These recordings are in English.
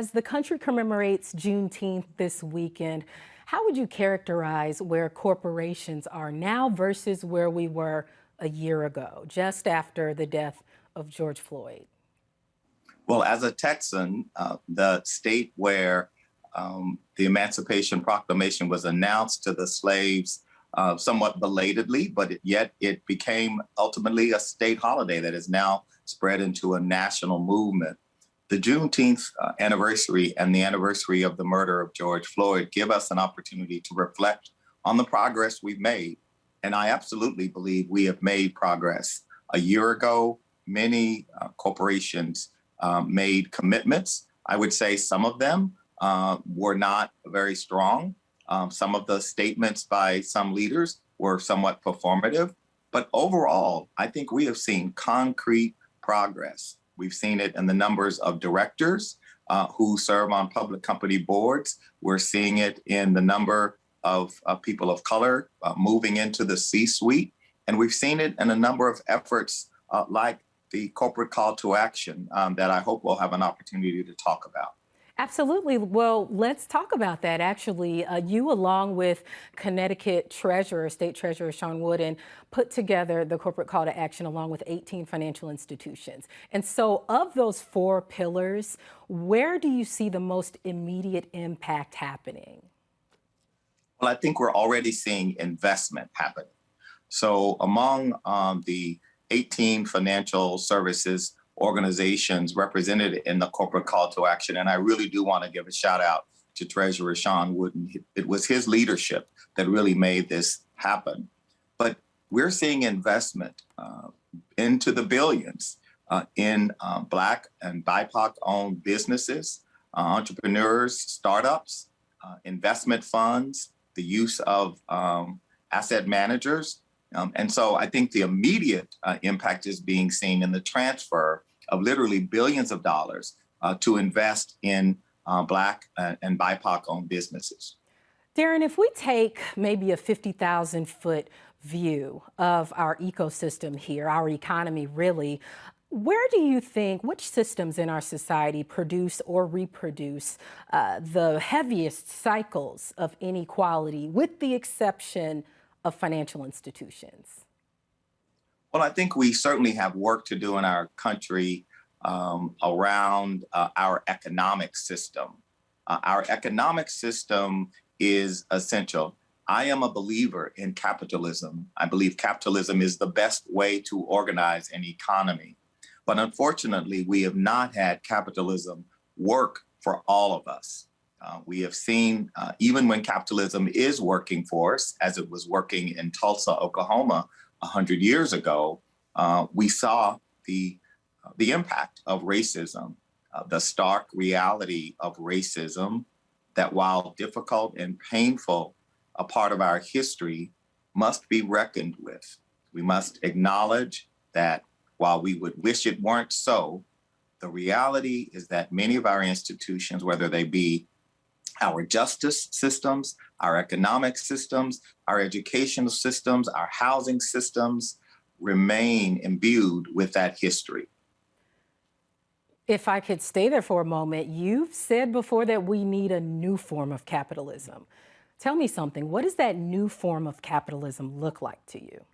As the country commemorates Juneteenth this weekend, how would you characterize where corporations are now versus where we were a year ago, just after the death of George Floyd? Well, as a Texan, the state where the Emancipation Proclamation was announced to the slaves somewhat belatedly, but yet it became ultimately a state holiday that is now spread into a national movement. The Juneteenth anniversary and the anniversary of the murder of George Floyd give us an opportunity to reflect on the progress we've made. And I absolutely believe we have made progress. A year ago, many corporations made commitments. I would say some of them were not very strong. Some of the statements by some leaders were somewhat performative. But overall, I think we have seen concrete progress. We've seen it in the numbers of directors who serve on public company boards. We're seeing it in the number of people of color moving into the C-suite. And we've seen it in a number of efforts like the corporate call to action that I hope we'll have an opportunity to talk about. Absolutely. Well, let's talk about that. Actually, you, along with Connecticut Treasurer, State Treasurer Sean Wooden, put together the corporate call to action along with 18 financial institutions. And so of those four pillars, where do you see the most immediate impact happening? Well, I think we're already seeing investment happening. So among the 18 financial services organizations represented in the corporate call to action. And I really do want to give a shout out to Treasurer Sean Wooden. It was his leadership that really made this happen. But we're seeing investment into the billions in Black and BIPOC-owned businesses, entrepreneurs, startups, investment funds, the use of asset managers. And so I think the immediate impact is being seen in the transfer of literally billions of dollars to invest in Black and BIPOC-owned businesses. Darren, if we take maybe a 50,000-foot view of our ecosystem here, our economy really, where do you think, which systems in our society produce or reproduce the heaviest cycles of inequality, with the exception of financial institutions? Well, I think we certainly have work to do in our country around our economic system. Our economic system is essential. I am a believer in capitalism. I believe capitalism is the best way to organize an economy. But unfortunately, we have not had capitalism work for all of us. We have seen, even when capitalism is working for us, as it was working in Tulsa, Oklahoma, 100 years ago, we saw the impact of racism, the stark reality of racism, that while difficult and painful, a part of our history, must be reckoned with. We must acknowledge that while we would wish it weren't so, the reality is that many of our institutions, whether they be our justice systems, our economic systems, our educational systems, our housing systems, remain imbued with that history. If I could stay there for a moment, you've said before that we need a new form of capitalism. Tell me something. What does that new form of capitalism look like to you?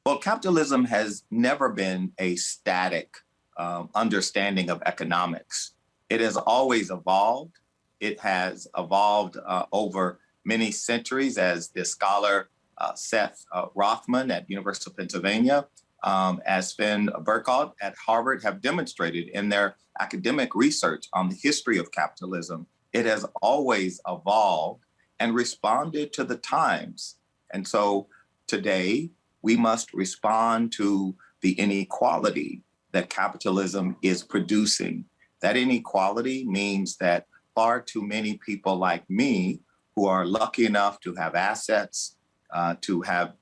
Well, capitalism has never been a static understanding of economics. It has always evolved. It has evolved over many centuries, as the scholar Seth Rothman at University of Pennsylvania, as Finn Burkhardt at Harvard have demonstrated in their academic research on the history of capitalism. It has always evolved and responded to the times. And so today, we must respond to the inequality that capitalism is producing. That inequality means that far too many people like me, who are lucky enough to have assets, to have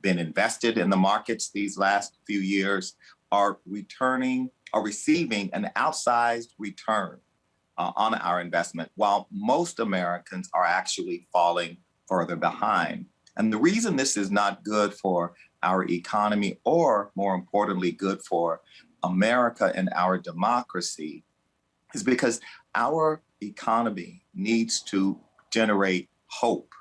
been invested in the markets these last few years, are receiving an outsized return on our investment, while most Americans are actually falling further behind. And the reason this is not good for our economy, or more importantly, good for America and our democracy, is because our economy needs to generate hope,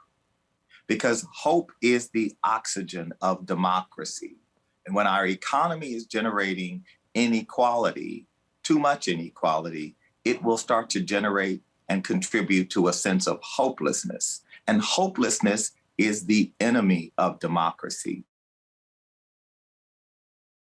because hope is the oxygen of democracy. And when our economy is generating inequality, too much inequality, it will start to generate and contribute to a sense of hopelessness. And hopelessness is the enemy of democracy.